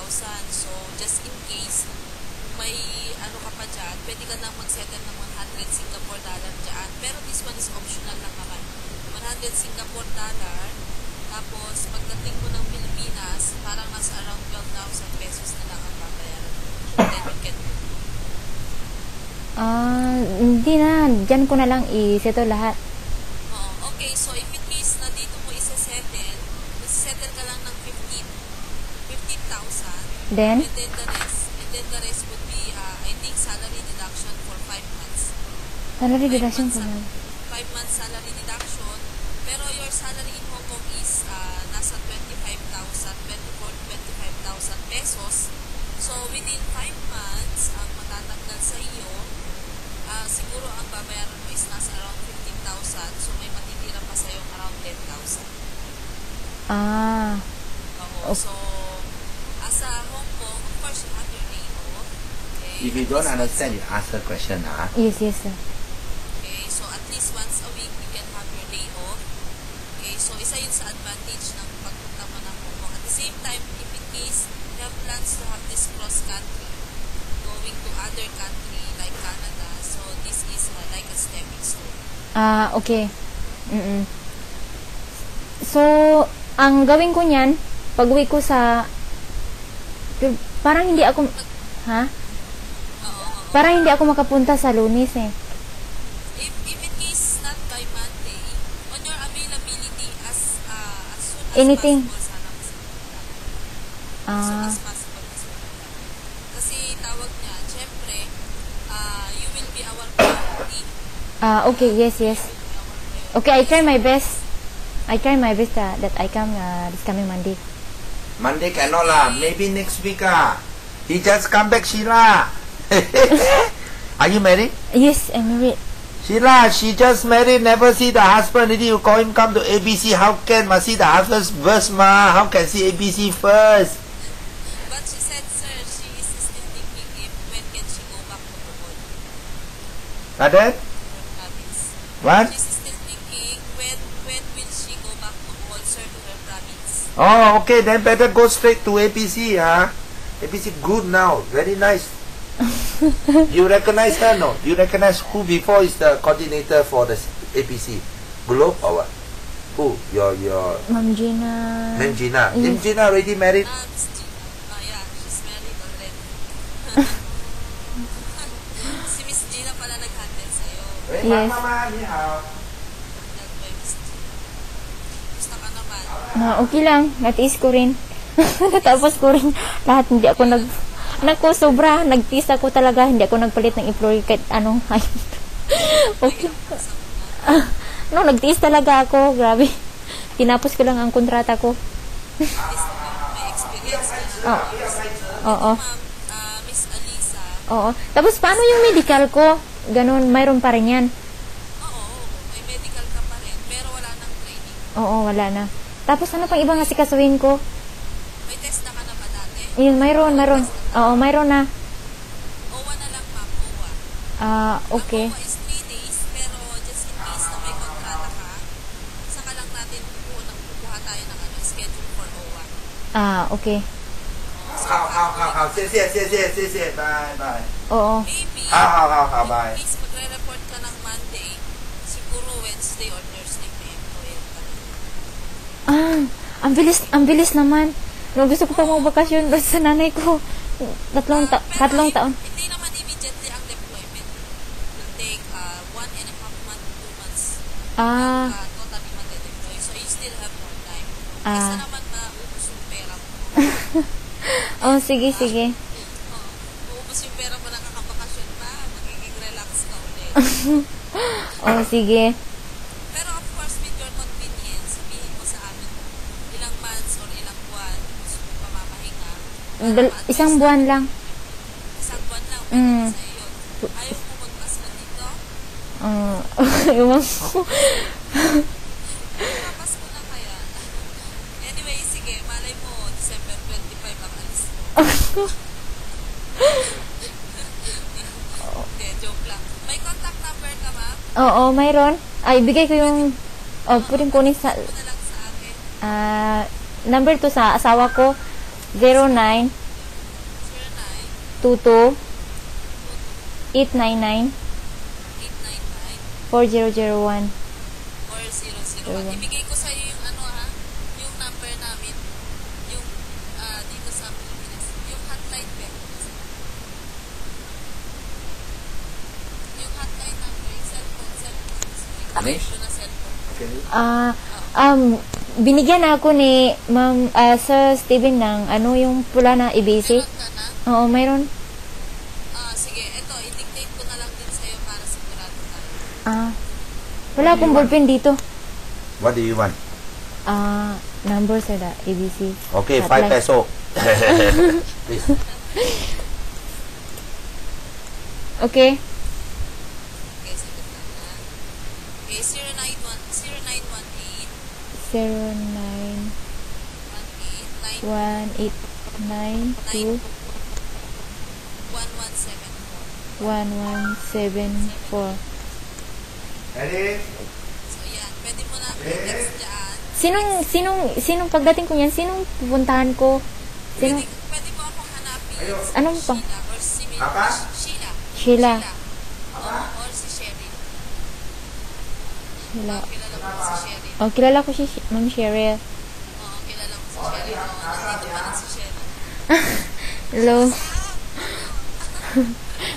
So, just in case, may ano ka pa dyan, pwede ka nang mag-settle ng 100 Singapore dollar dyan. Pero this one is optional lang naman. 100 Singapore dollar, tapos pagdating mo ng Pilipinas, parang nasa around 12,000 pesos na lang ang babayaran. Then you can hindi na. Diyan ko na lang i-settle lahat. Oo. Okay, so if in case na dito mo isa-settle ka lang ng 15,000. Then? And then the rest would be, I think, salary deduction for 5 months. Salary deduction ko lang. 5 months salary deduction. Pero your salary in Hong Kong is nasa 25,000 pesos. So, within 5 months, ang matatanggal sa iyo, siguro ang babayaran mo is nasa around 15,000. So, may matitira pa sa iyo around 10,000. Oo. So, as a Hong Kong, of course, you have your day off. Okay? If you don't understand, you ask the question, Yes, sir. Okay, so at least once a week, you can have your day off. Okay, so isa yun sa advantage ng pagpunta mo ng Hong Kong. At the same time, if in case you have plans to have this cross-country, going to other country like Canada, so this is like a stepping stone. Okay. So, ang gawin ko niyan, pag-uwi ko sa parang hindi ako parang hindi ako makapunta sa Lunes eh. If in case not by Monday, on your availability as soon as Anything. possible, sana mas as soon as possible mas maganda. Kasi tawag niya, syempre, you will be our priority. Okay, yes. Okay, I try my best that I come this coming Monday. Monday cannot lah. Maybe next week He just come back, Sheila. Are you married? Yes, I'm married. Sheila, she just married, never see the husband. Already you call him come to ABC. How can must see the husband first, ma? How can see ABC first? But she said, sir, she is still thinking if when can she go back to Bohol, Pardon? her province. What? She's still thinking when will she go back to Bohol, sir, to her province. Oh, okay. Then better go straight to ABC, ABC good now. Very nice. You recognize her, no? You recognize who before is the coordinator for the APC? Globe or what? Who? Your Ma'am Gina. Ma'am Gina. Yes. Ma'am Gina already married? It's Gina. Yeah, she's married already. Si Miss Gina pala nag-handle sa'yo. Yes. Mama, ni hao. Nag by Miss Gina. Gusto ka naman. Okay lang, natiis ko rin. Natapos ko rin lahat, hindi ako sobra, nagtiis ako talaga, hindi ako nagpalit ng employee kahit anong okay. Nagtiis talaga ako, grabe. Tinapos ko lang ang kontrata ko. May experience na siya. Oo. Ma'am, Miss Alisa. Oo. Tapos paano yung medical ko? Ganun, mayroon pa rin yan. Oo, may medical ka pa rin, pero wala nang training. Oo, wala na. Tapos ano pang ibang asikasuhin ko? May test na ka na ba dati? Yun, mayroon. Oo, mayroon na. OWA na lang, ma'am, OWA. Okay. Ang OWA is 3 days, pero just in case na may kontrata ka, saka lang natin kukuha tayo ng schedule for OWA. Okay. Hao. 谢谢 Bye. Oo. Maybe, Hao. Bye. in case magre-report ka ng Monday, siguro Wednesday or Thursday may employer ka na. Ang bilis naman. Gusto ko pa magbakasyon doon sa nanay ko. Tatlong taon. Hindi naman immediately ang deployment. It will take 1.5 months, 2 months. Totally mag-deploy. So, you still have more time. Isa naman maubos yung pera mo. Sige. Maubos yung pera mo, nakakabakasyon pa. Magiging relax ka ulit. Sige. Pero of course, with your convenience, sabihin mo sa amin ilang months or ilang buwan gusto mo pa mamahinga. Isang buwan lang. Isang buwan lang, pwede sa iyo. Ayaw mo magpasko dito? Ewan ko. Papasko na kaya. Anyway, sige, malay mo, December 25 ang alis mo. Hindi, joke lang. May contact number ka, ma'am? Oo, mayroon. Ibigay ko yung pwedeng kunin sa Ano na lang sa akin? number to sa asawa ko 09 822 899 899 4001. 4001. Ibigay ko sa iyo yung ano ha, yung number namin, yung dito sa Pilipinas, yung hotline ba? Yung hotline number, yung cellphone, connection na cellphone. Binigyan ako ni Ma'am Sir Steven ng ano yung pula na EBC. Meron ka na? Oo, mayroon. Sige, ito, i-dictate ko na lang din sa'yo para sigurado tayo. Wala akong ballpen dito. What do you want? Number sir da EBC. Okay, 5 Hotline. peso. Please. Okay. Okay, sagot na na. Okay, 0918 09 18 1892 1174. 1174. Ready? So, yan. Pwede mo na i-text dyan. Sinong pagdating ko niyan, sinong pupuntahan ko? Sinong, Pwede mo akong hanapin. Anong pa? Sheila or si Papa? Sheila. Sheila. Or si Cheryl. Sheila. Kilala mo si Cheryl. Oh, kilala ko si Ma'am Cheryl. Oo, kilala mo si Cheryl. Nandito pa rin si Cheryl. Hello.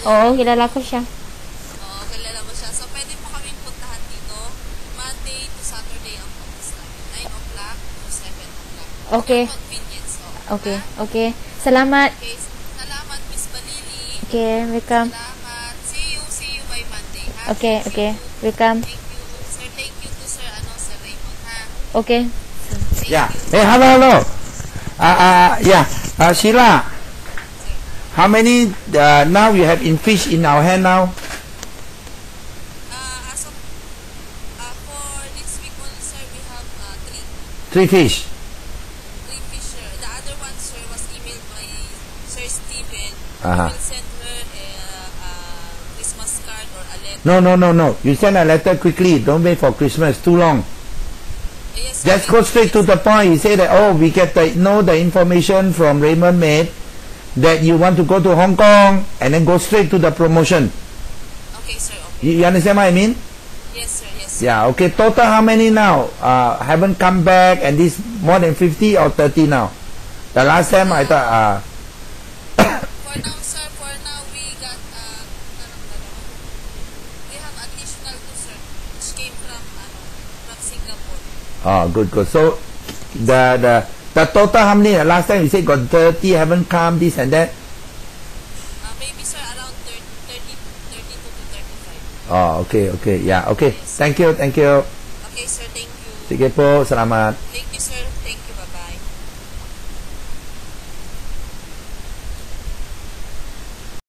Oo, kilala ko siya. Oo, kilala mo siya. So, pwede mo kami puntahan dito. Monday to Saturday ang office namin. 9 o'clock to 7 o'clock. Okay. Your convenience. Okay, okay. Salamat. Okay. Salamat, Miss Balili. Okay, welcome. Salamat. See you by Monday, ha? Okay, See okay. you. Welcome. Thank you. Sir, thank you to Sir Raymond, ha? Okay. Thank Yeah. you. Hey, hello. Yeah. Sheila, how many now you have in fish in our hand now? As of, for this week only, sir, we have 3 fish. three fish, sir. The other one, sir, was emailed by Sir Steven. Uh-huh. We will send her a Christmas card or a letter. No. You send a letter quickly. Don't wait for Christmas. Too long. Yes, sir. Just go straight to the point. You say that, we get know the information from Raymond Maid that you want to go to Hong Kong, and then go straight to the promotion. Okay, sir. Okay. You understand what I mean? Yes, sir. Yes, sir. Yeah, okay. Total how many now? Haven't come back, and this more than 50 or 30 now? The last time I thought, For now, sir, we got, we have additional two, sir, which came from Singapore. good. So, the total how many? Last time you said got 30, haven't come, this and that. Maybe, sir, around 32 to 35. Okay. Yeah, okay. Yes. Thank you. Okay, sir, thank you. Sige po, salamat. Thank you, sir. Thank you. Bye-bye.